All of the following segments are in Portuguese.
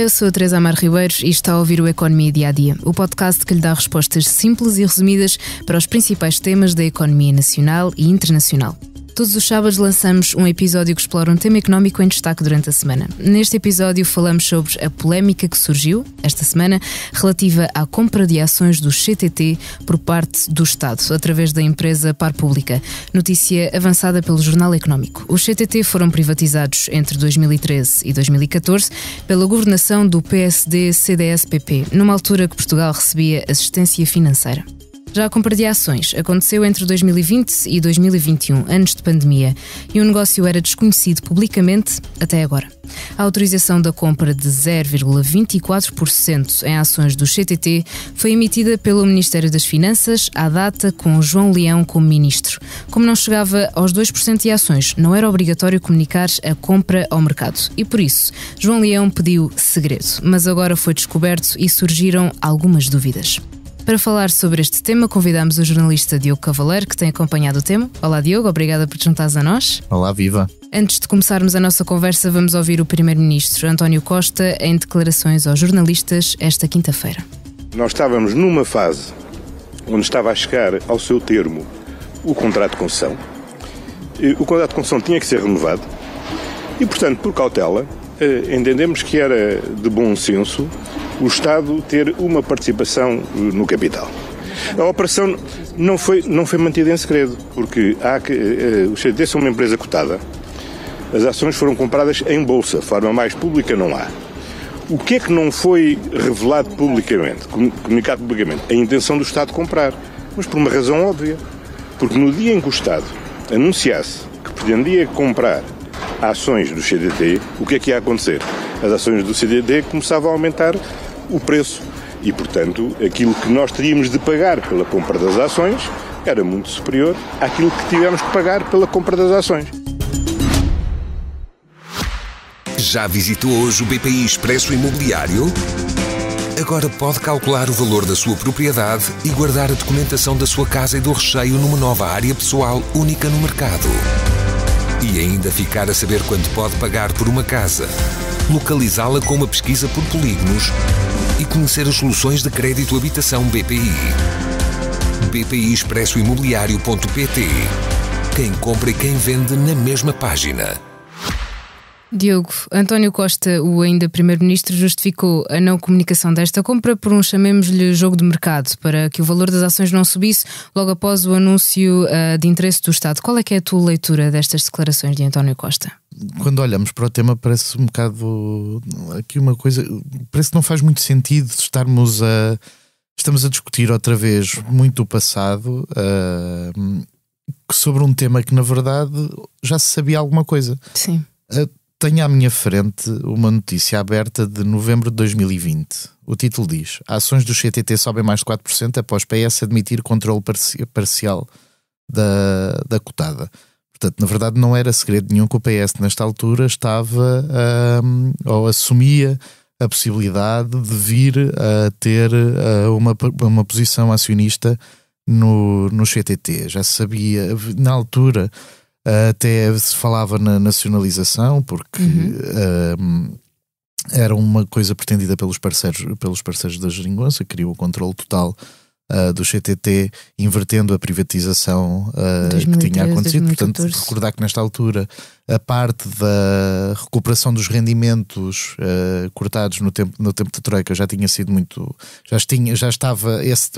Olá, eu sou a Teresa Amar Ribeiro e está a ouvir o Economia Dia a Dia, o podcast que lhe dá respostas simples e resumidas para os principais temas da economia nacional e internacional. Todos os sábados lançamos um episódio que explora um tema económico em destaque durante a semana. Neste episódio falamos sobre a polémica que surgiu, esta semana, relativa à compra de ações do CTT por parte do Estado, através da empresa Par Pública. Notícia avançada pelo Jornal Económico. Os CTT foram privatizados entre 2013 e 2014 pela governação do PSD-CDS-PP, numa altura que Portugal recebia assistência financeira. Já a compra de ações aconteceu entre 2020 e 2021, anos de pandemia, e o negócio era desconhecido publicamente até agora. A autorização da compra de 0,24% em ações do CTT foi emitida pelo Ministério das Finanças à data com João Leão como ministro. Como não chegava aos 2% de ações, não era obrigatório comunicar a compra ao mercado e, por isso, João Leão pediu segredo, mas agora foi descoberto e surgiram algumas dúvidas. Para falar sobre este tema, convidamos o jornalista Diogo Cavaleiro, que tem acompanhado o tema. Olá, Diogo, obrigada por te juntares a nós. Olá, viva. Antes de começarmos a nossa conversa, vamos ouvir o Primeiro-Ministro António Costa em declarações aos jornalistas esta quinta-feira. Nós estávamos numa fase onde estava a chegar ao seu termo o contrato de concessão. O contrato de concessão tinha que ser renovado e, portanto, por cautela, entendemos que era de bom senso o Estado ter uma participação no capital. A operação não foi mantida em segredo, porque os CTT são uma empresa cotada. As ações foram compradas em bolsa, de forma mais pública não há. O que é que não foi revelado publicamente, comunicado publicamente? A intenção do Estado de comprar, mas por uma razão óbvia. Porque no dia em que o Estado anunciasse que pretendia comprar ações do CTT, o que é que ia acontecer? As ações do CTT começavam a aumentar o preço e, portanto, aquilo que nós teríamos de pagar pela compra das ações era muito superior àquilo que tivemos que pagar pela compra das ações. Já visitou hoje o BPI Expresso Imobiliário? Agora pode calcular o valor da sua propriedade e guardar a documentação da sua casa e do recheio numa nova área pessoal única no mercado. E ainda ficar a saber quanto pode pagar por uma casa, localizá-la com uma pesquisa por polígonos e conhecer as soluções de crédito habitação BPI. bpiexpressoimobiliario.pt. Quem compra e quem vende na mesma página. Diogo, António Costa, o ainda Primeiro-Ministro, justificou a não comunicação desta compra por um, chamemos-lhe, jogo de mercado, para que o valor das ações não subisse logo após o anúncio de interesse do Estado. Qual é que é a tua leitura destas declarações de António Costa? Quando olhamos para o tema parece um bocado aqui uma coisa, parece que não faz muito sentido estamos a discutir outra vez muito o passado sobre um tema que na verdade já se sabia alguma coisa. Sim. Tenho à minha frente uma notícia aberta de novembro de 2020. O título diz: ações do CTT sobem mais de 4% após PS admitir controle parcial da cotada. Portanto, na verdade não era segredo nenhum que o PS nesta altura estava ou assumia a possibilidade de vir a ter uma posição acionista no CTT. Já se sabia, na altura até se falava na nacionalização, porque era uma coisa pretendida pelos parceiros da Geringonça, que queriam o controle total do CTT, invertendo a privatização 2013, que tinha acontecido. 2014. Portanto, recordar que nesta altura a parte da recuperação dos rendimentos cortados no tempo da Troika já tinha sido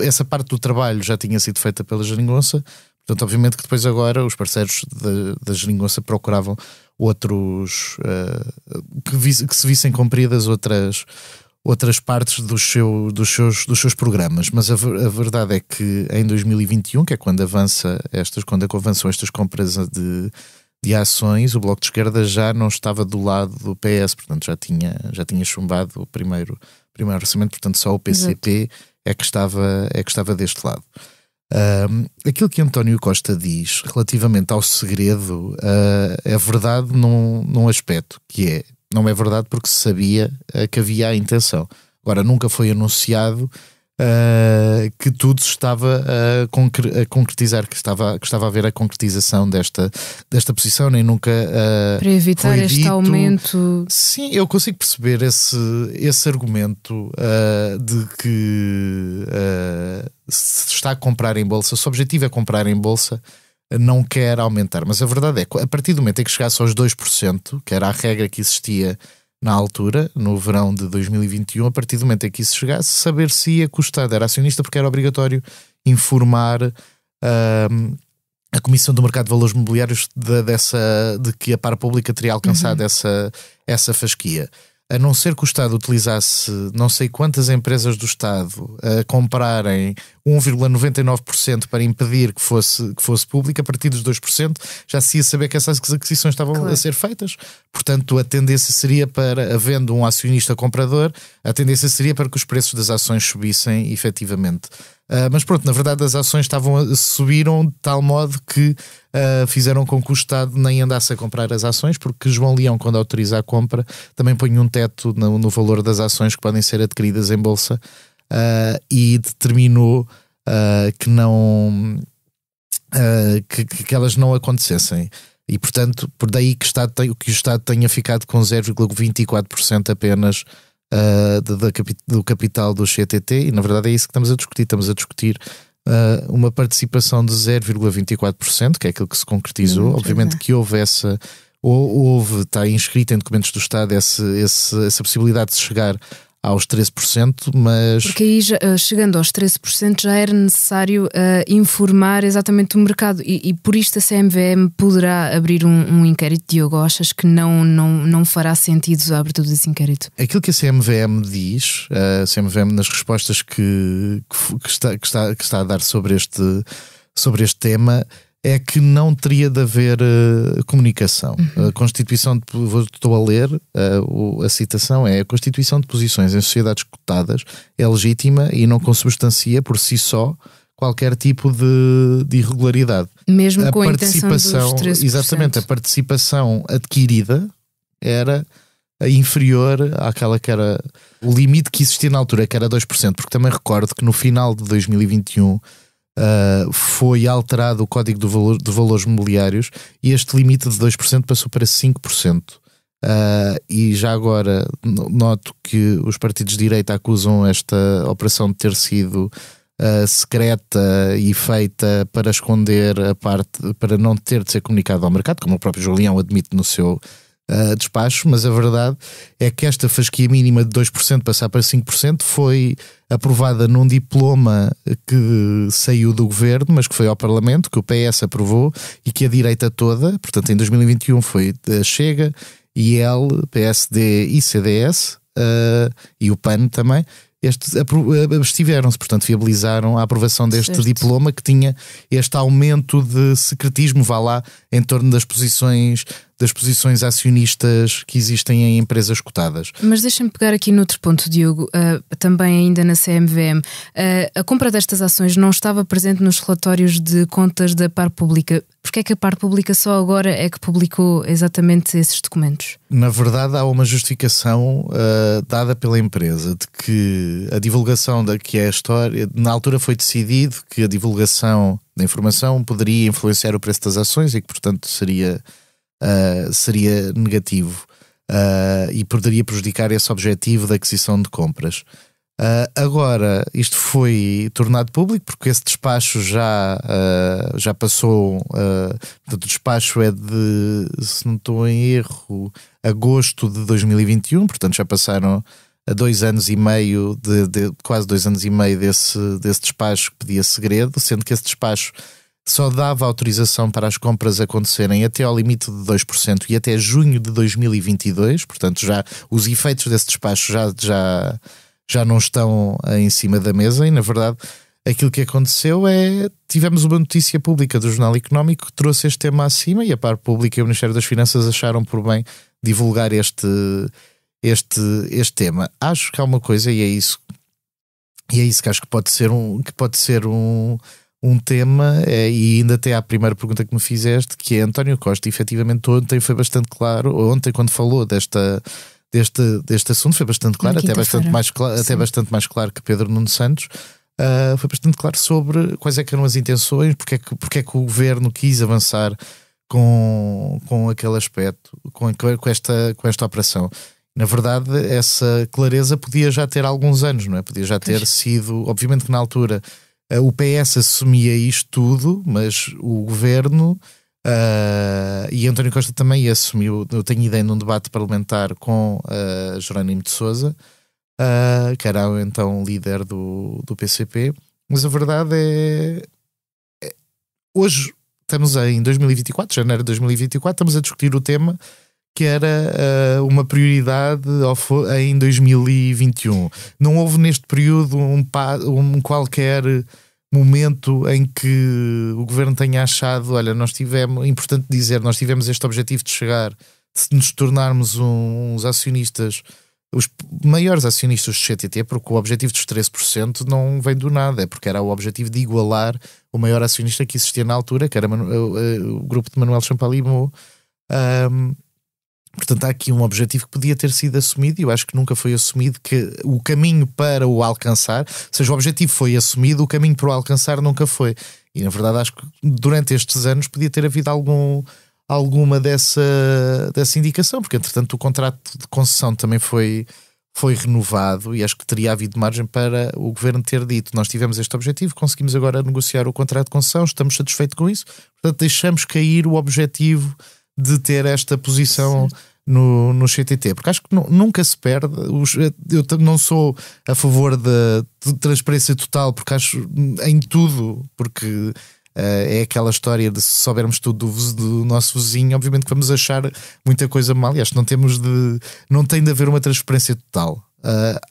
essa parte do trabalho já tinha sido feita pela Geringonça. Portanto, obviamente que depois agora os parceiros da Geringonça procuravam outros que se vissem cumpridas outras partes dos seus programas, mas a verdade é que em 2021, que é quando avançam estas compras de ações, o Bloco de Esquerda já não estava do lado do PS, portanto já tinha chumbado o primeiro orçamento, portanto só o PCP é que estava deste lado. Aquilo que António Costa diz relativamente ao segredo é verdade num aspecto, que é, não é verdade porque se sabia que havia a intenção. Agora, nunca foi anunciado que tudo se estava a concretizar, que estava a haver a concretização desta posição, nem nunca para evitar este dito. Aumento. Sim, eu consigo perceber esse argumento de que se está a comprar em bolsa, se o objetivo é comprar em bolsa, não quer aumentar, mas a verdade é que a partir do momento em que chegasse aos 2%, que era a regra que existia na altura, no verão de 2021, a partir do momento em que isso chegasse, saber se ia custar, era acionista, porque era obrigatório informar a Comissão do Mercado de Valores Mobiliários de que a par pública teria alcançado essa fasquia. A não ser que o Estado utilizasse não sei quantas empresas do Estado a comprarem 1,99% para impedir que fosse público, a partir dos 2% já se ia saber que essas aquisições estavam a ser feitas. Portanto, a tendência seria para, havendo um acionista comprador, a tendência seria para que os preços das ações subissem efetivamente. Mas pronto, na verdade as ações subiram de tal modo que fizeram com que o Estado nem andasse a comprar as ações, porque João Leão, quando autoriza a compra, também põe um teto no valor das ações que podem ser adquiridas em bolsa, e determinou que elas não acontecessem. E portanto, por daí que o Estado tenha ficado com 0,24% apenas do capital do CTT, e na verdade é isso que estamos a discutir. Estamos a discutir uma participação de 0,24%, que é aquilo que se concretizou. Obviamente que está inscrito em documentos do Estado essa possibilidade de chegar aos 13%, mas... Porque aí, chegando aos 13%, já era necessário informar exatamente o mercado, e por isto a CMVM poderá abrir um inquérito. Diogo, achas que não fará sentido a abertura desse inquérito? Aquilo que a CMVM diz, a CMVM nas respostas que está a dar sobre este tema, é que não teria de haver comunicação. A Constituição, estou a ler, a citação é: a Constituição de posições em sociedades cotadas é legítima e não consubstancia por si só qualquer tipo de irregularidade. Mesmo com a intenção dos 13%. Exatamente, a participação adquirida era inferior àquela que era o limite que existia na altura, que era 2%, porque também recordo que no final de 2021 foi alterado o Código de Valores Mobiliários e este limite de 2% passou para 5%. E já agora noto que os partidos de direita acusam esta operação de ter sido secreta e feita para esconder a parte, para não ter de ser comunicado ao mercado, como o próprio João Leão admite no seu despacho, mas a verdade é que esta fasquia mínima de 2% passar para 5% foi aprovada num diploma que saiu do governo, mas que foi ao Parlamento, que o PS aprovou e que a direita toda, portanto em 2021 foi a Chega, IL, PSD e CDS, e o PAN também, abstiveram-se, portanto viabilizaram a aprovação deste diploma, que tinha este aumento de secretismo, vá lá, em torno das posições acionistas que existem em empresas cotadas. Mas deixa-me pegar aqui noutro ponto, Diogo, também ainda na CMVM. A compra destas ações não estava presente nos relatórios de contas da Par Pública. Porquê é que a Par Pública só agora é que publicou exatamente esses documentos? Na verdade, há uma justificação dada pela empresa de que a divulgação que é a história, na altura foi decidido que a divulgação da informação poderia influenciar o preço das ações e que, portanto, seria negativo e poderia prejudicar esse objetivo da aquisição de compras. Agora, isto foi tornado público porque esse despacho já passou. Portanto, o despacho é de, se não estou em erro, agosto de 2021, portanto já passaram 2 anos e meio, quase 2 anos e meio desse despacho que pedia segredo, sendo que esse despacho só dava autorização para as compras acontecerem até ao limite de 2% e até junho de 2022, portanto já os efeitos desse despacho já não estão em cima da mesa. E na verdade aquilo que aconteceu é, tivemos uma notícia pública do Jornal Económico que trouxe este tema acima e a Par Pública e o Ministério das Finanças acharam por bem divulgar este tema. Acho que há uma coisa, e é isso que acho que pode ser um tema, e ainda até à primeira pergunta que me fizeste, que é António Costa, efetivamente ontem foi bastante claro, ontem quando falou deste assunto, foi bastante claro, até bastante mais claro que Pedro Nuno Santos. Foi bastante claro sobre quais é que eram as intenções, porque é que o governo quis avançar com aquele aspecto, com esta operação. Na verdade, essa clareza podia já ter alguns anos, não é? Podia já ter sido, obviamente que na altura o PS assumia isto tudo, mas o governo e António Costa também assumiu, eu tenho ideia, num debate parlamentar com Jerónimo de Sousa, que era então líder do PCP, mas a verdade é hoje estamos em 2024, janeiro de 2024, estamos a discutir o tema que era uma prioridade em 2021. Não houve neste período um qualquer momento em que o governo tenha achado, olha, importante dizer, nós tivemos este objetivo de chegar, de nos tornarmos uns acionistas, os maiores acionistas do CTT, porque o objetivo dos 13% não vem do nada, é porque era o objetivo de igualar o maior acionista que existia na altura, que era o grupo de Manuel Champalimau. Portanto, há aqui um objetivo que podia ter sido assumido e eu acho que nunca foi assumido, que o caminho para o alcançar, ou seja, o objetivo foi assumido, o caminho para o alcançar nunca foi. E na verdade acho que durante estes anos podia ter havido alguma dessa indicação, porque entretanto o contrato de concessão também foi renovado e acho que teria havido margem para o governo ter dito, nós tivemos este objetivo, conseguimos agora negociar o contrato de concessão, estamos satisfeitos com isso, portanto deixamos cair o objetivo de ter esta posição no CTT, porque acho que nunca se perde. Eu não sou a favor de transparência total, porque acho em tudo, porque é aquela história de se soubermos tudo do nosso vizinho, obviamente que vamos achar muita coisa mal, e acho que não tem de haver uma transparência total.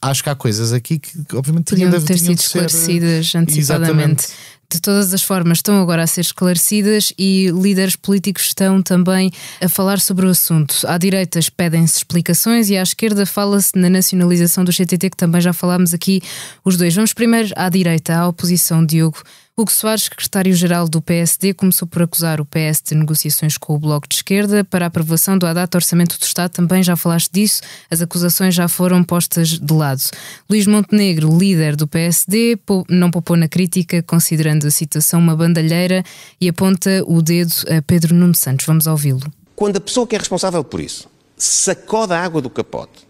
Acho que há coisas aqui que obviamente tinham de ter sido esclarecidas antecipadamente. Exatamente. De todas as formas estão agora a ser esclarecidas e líderes políticos estão também a falar sobre o assunto. À direita pedem-se explicações e à esquerda fala-se na nacionalização do CTT, que também já falámos aqui os dois. Vamos primeiro à direita, à oposição, Diogo. Hugo Soares, secretário-geral do PSD, começou por acusar o PS de negociações com o Bloco de Esquerda para a aprovação do Haddad Orçamento do Estado. Também já falaste disso, as acusações já foram postas de lado. Luís Montenegro, líder do PSD, não poupou na crítica, considerando a situação uma bandalheira, e aponta o dedo a Pedro Nuno Santos. Vamos ouvi-lo. Quando a pessoa que é responsável por isso sacode a água do capote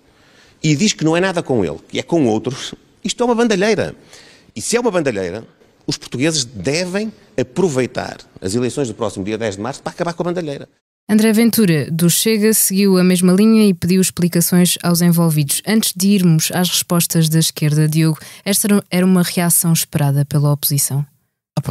e diz que não é nada com ele, que é com outros, isto é uma bandalheira. E se é uma bandalheira, os portugueses devem aproveitar as eleições do próximo dia 10 de março para acabar com a bandalheira. André Ventura, do Chega, seguiu a mesma linha e pediu explicações aos envolvidos. Antes de irmos às respostas da esquerda, Diogo, esta era uma reação esperada pela oposição?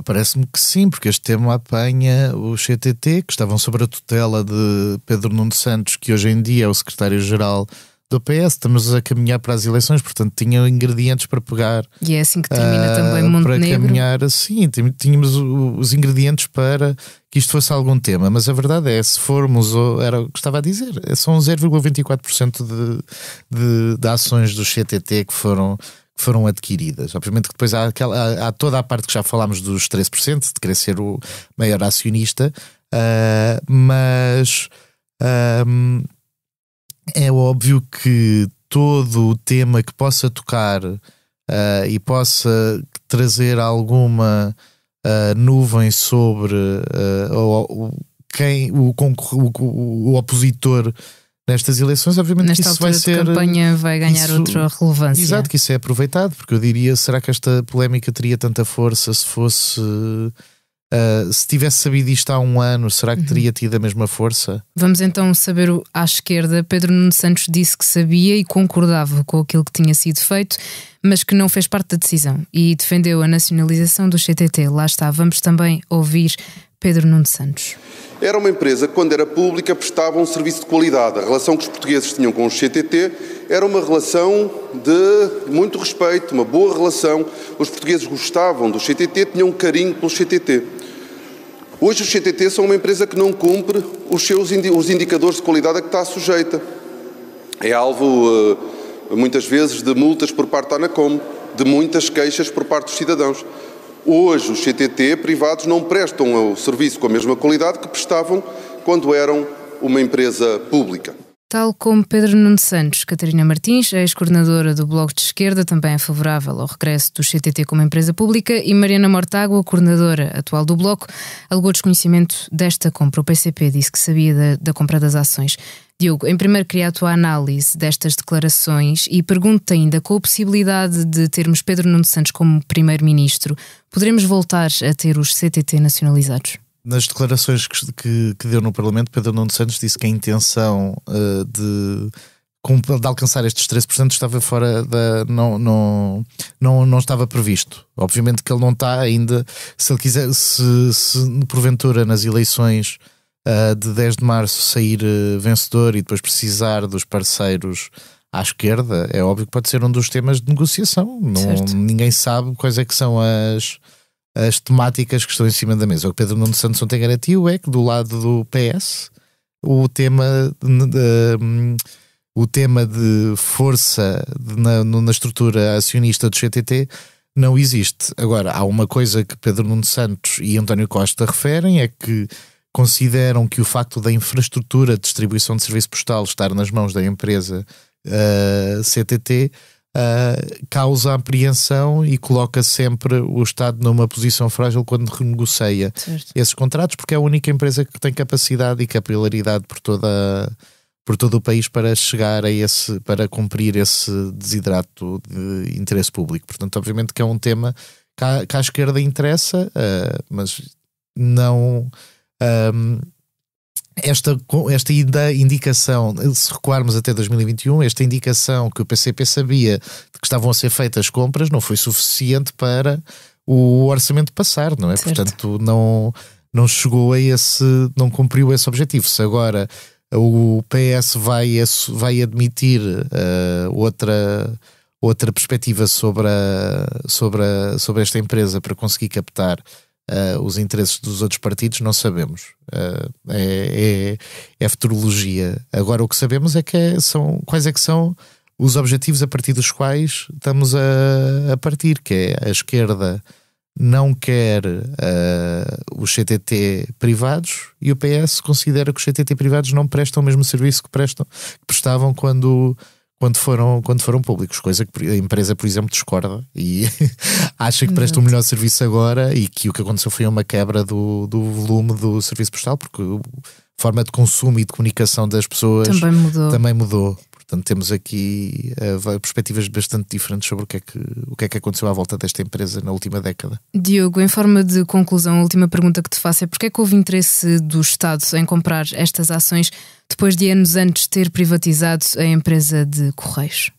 Parece-me que sim, porque este tema apanha o CTT, que estavam sob a tutela de Pedro Nuno Santos, que hoje em dia é o secretário-geral do PS. Estamos a caminhar para as eleições, portanto tinha ingredientes para pegar. E é assim que termina também Montenegro. Para caminhar assim, tínhamos os ingredientes para que isto fosse algum tema, mas a verdade é, se formos, era o que estava a dizer, são 0,24% de ações do CTT que foram adquiridas. Obviamente que depois há toda a parte que já falámos dos 13%, de querer ser o maior acionista, mas é óbvio que todo o tema que possa tocar e possa trazer alguma nuvem sobre o opositor nestas eleições, obviamente nesta que isso vai ser... Nesta campanha vai ganhar outra relevância. Exato, que isso é aproveitado, porque eu diria, será que esta polémica teria tanta força se fosse... se tivesse sabido isto há um ano, será que teria tido a mesma força? Vamos então saber à esquerda. Pedro Nuno Santos disse que sabia e concordava com aquilo que tinha sido feito, mas que não fez parte da decisão e defendeu a nacionalização do CTT. Lá está, vamos também ouvir Pedro Nuno Santos. Era uma empresa que, quando era pública, prestava um serviço de qualidade. A relação que os portugueses tinham com o CTT era uma relação de muito respeito, uma boa relação. Os portugueses gostavam do CTT, tinham um carinho pelo CTT. Hoje os CTT são uma empresa que não cumpre os indicadores de qualidade a que está sujeita. É alvo, muitas vezes, de multas por parte da ANACOM, de muitas queixas por parte dos cidadãos. Hoje os CTT privados não prestam o serviço com a mesma qualidade que prestavam quando eram uma empresa pública. Tal como Pedro Nuno Santos, Catarina Martins, ex-coordenadora do Bloco de Esquerda, também é favorável ao regresso do CTT como empresa pública, e Mariana Mortágua, coordenadora atual do Bloco, alegou desconhecimento desta compra. O PCP disse que sabia da compra das ações. Diogo, em primeiro queria a tua análise destas declarações e pergunto-te ainda, com a possibilidade de termos Pedro Nuno Santos como primeiro-ministro, poderemos voltar a ter os CTT nacionalizados? Nas declarações que deu no Parlamento, Pedro Nuno Santos disse que a intenção de alcançar estes 13% estava fora da... Não estava previsto. Obviamente que ele não está ainda. Se ele quiser, se porventura nas eleições de 10 de março sair vencedor e depois precisar dos parceiros à esquerda, é óbvio que pode ser um dos temas de negociação. Ninguém sabe quais é que são as temáticas que estão em cima da mesa. O que Pedro Nuno Santos ontem garantiu é que do lado do PS o tema de força na estrutura acionista do CTT não existe. Agora, há uma coisa que Pedro Nuno Santos e António Costa referem, é que consideram que o facto da infraestrutura de distribuição de serviço postal estar nas mãos da empresa CTT causa apreensão e coloca sempre o Estado numa posição frágil quando renegocia esses contratos, porque é a única empresa que tem capacidade e capilaridade por todo o país para chegar para cumprir esse desidrato de interesse público. Portanto, obviamente que é um tema que à esquerda interessa, mas não... Esta indicação, se recuarmos até 2021, esta indicação que o PCP sabia de que estavam a ser feitas compras não foi suficiente para o orçamento passar, não é? Certo. Portanto, não chegou não cumpriu esse objetivo. Se agora o PS vai admitir outra perspectiva sobre esta empresa para conseguir captar os interesses dos outros partidos, não sabemos. É futurologia. Agora o que sabemos é quais é que são os objetivos a partir dos quais estamos a partir, que é a esquerda não quer os CTT privados e o PS considera que os CTT privados não prestam o mesmo serviço que prestavam quando foram públicos, coisa que a empresa, por exemplo, discorda e acha que presta o melhor serviço agora, e que o que aconteceu foi uma quebra do volume do serviço postal, porque a forma de consumo e de comunicação das pessoas também mudou. Portanto, temos aqui perspectivas bastante diferentes sobre o que é que aconteceu à volta desta empresa na última década. Diogo, em forma de conclusão, a última pergunta que te faço é: porque é que houve interesse do Estado em comprar estas ações depois de anos antes ter privatizado a empresa de Correios?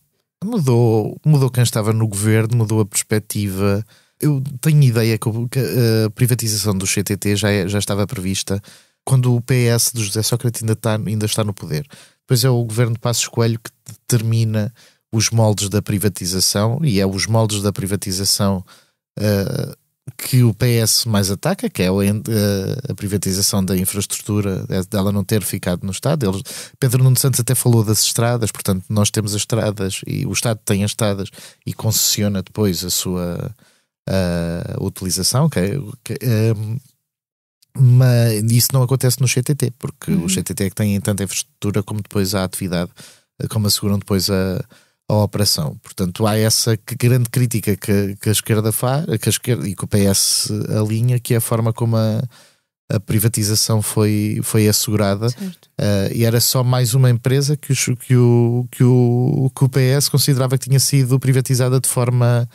Mudou quem estava no governo, mudou a perspectiva. Eu tenho ideia que a privatização do CTT já estava prevista quando o PS de José Sócrates ainda está no poder. Depois é o governo de Passos Coelho que determina os moldes da privatização, e é os moldes da privatização que o PS mais ataca, que é a privatização da infraestrutura, dela não ter ficado no Estado. Pedro Nuno Santos até falou das estradas, portanto nós temos as estradas e o Estado tem as estradas e concessiona depois a sua utilização, mas isso não acontece no CTT, porque o CTT é que tem tanta infraestrutura como depois a atividade, como asseguram depois a operação. Portanto, há essa grande crítica que a esquerda faz, e que o PS alinha, que é a forma como a privatização foi assegurada, e era só mais uma empresa que o PS considerava que tinha sido privatizada de forma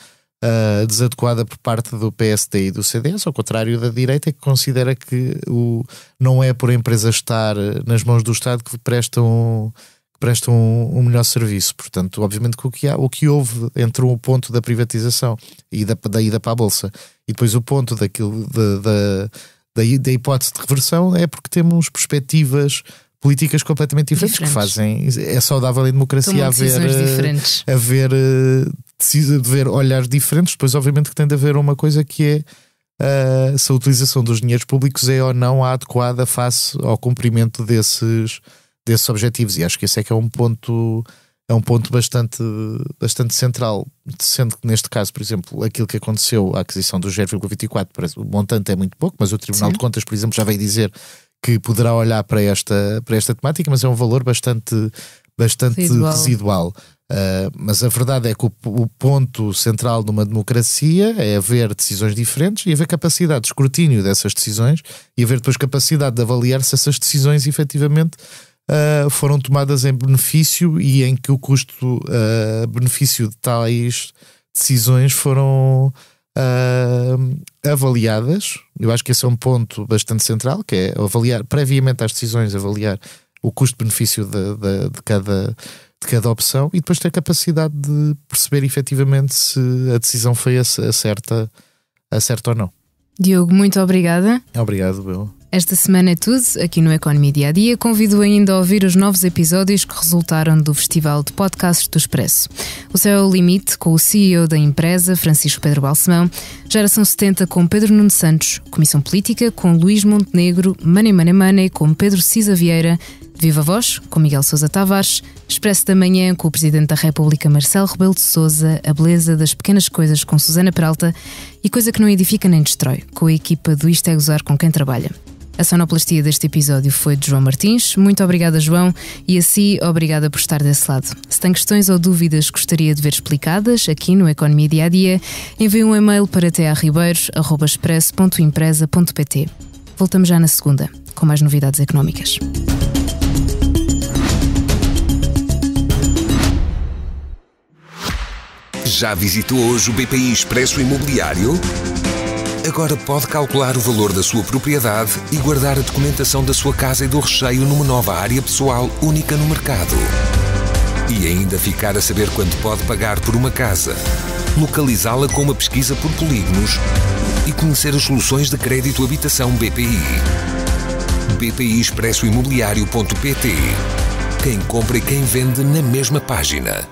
desadequada por parte do PSD e do CDS, ao contrário da direita, que considera que não é por a empresa estar nas mãos do Estado que prestam um melhor serviço. Portanto, obviamente que o que houve entre o ponto da privatização e da ida para a Bolsa e depois o ponto da hipótese de reversão é porque temos perspectivas políticas completamente diferentes. Que fazem. É saudável em democracia haver olhares diferentes. Depois, obviamente, que tem de haver uma coisa que é se a utilização dos dinheiros públicos é ou não a adequada face ao cumprimento desses objetivos. E acho que esse é que é um ponto bastante central, sendo que neste caso, por exemplo, aquilo que aconteceu, a aquisição do 0,24, o montante é muito pouco, mas o Tribunal de Contas, por exemplo, já veio dizer que poderá olhar para esta temática, mas é um valor bastante residual. Mas a verdade é que o ponto central de uma democracia é haver decisões diferentes e haver capacidade de escrutínio dessas decisões e haver depois capacidade de avaliar se essas decisões efetivamente foram tomadas em benefício e em que o custo-benefício de tais decisões foram avaliadas. Eu acho que esse é um ponto bastante central, que é avaliar previamente às decisões, avaliar o custo-benefício de cada opção e depois ter capacidade de perceber efetivamente se a decisão foi a certa ou não. Diogo, muito obrigada. Obrigado, Bel. Esta semana é tudo aqui no Economia Dia a Dia. Convido ainda a ouvir os novos episódios que resultaram do Festival de Podcasts do Expresso. O Céu é o Limite, com o CEO da empresa, Francisco Pedro Balsemão. Geração 70, com Pedro Nuno Santos. Comissão Política, com Luís Montenegro. Money Money Money, com Pedro Cisa Vieira. Viva Voz, com Miguel Sousa Tavares. Expresso da Manhã, com o Presidente da República, Marcelo Rebelo de Sousa. A Beleza das Pequenas Coisas, com Susana Peralta. E Coisa que não edifica nem destrói, com a equipa do Isto é Gozar, com quem trabalha. A sonoplastia deste episódio foi de João Martins. Muito obrigada, João, e a si, obrigada por estar desse lado. Se tem questões ou dúvidas que gostaria de ver explicadas aqui no Economia Dia a Dia, envie um e-mail para tearribeiros@expresso.empresa.pt. Voltamos já na segunda, com mais novidades económicas. Já visitou hoje o BPI Expresso Imobiliário? Agora pode calcular o valor da sua propriedade e guardar a documentação da sua casa e do recheio numa nova área pessoal única no mercado. E ainda ficar a saber quanto pode pagar por uma casa, localizá-la com uma pesquisa por polígonos e conhecer as soluções de crédito habitação BPI. BPI Expresso Imobiliário.pt. Quem compra e quem vende na mesma página.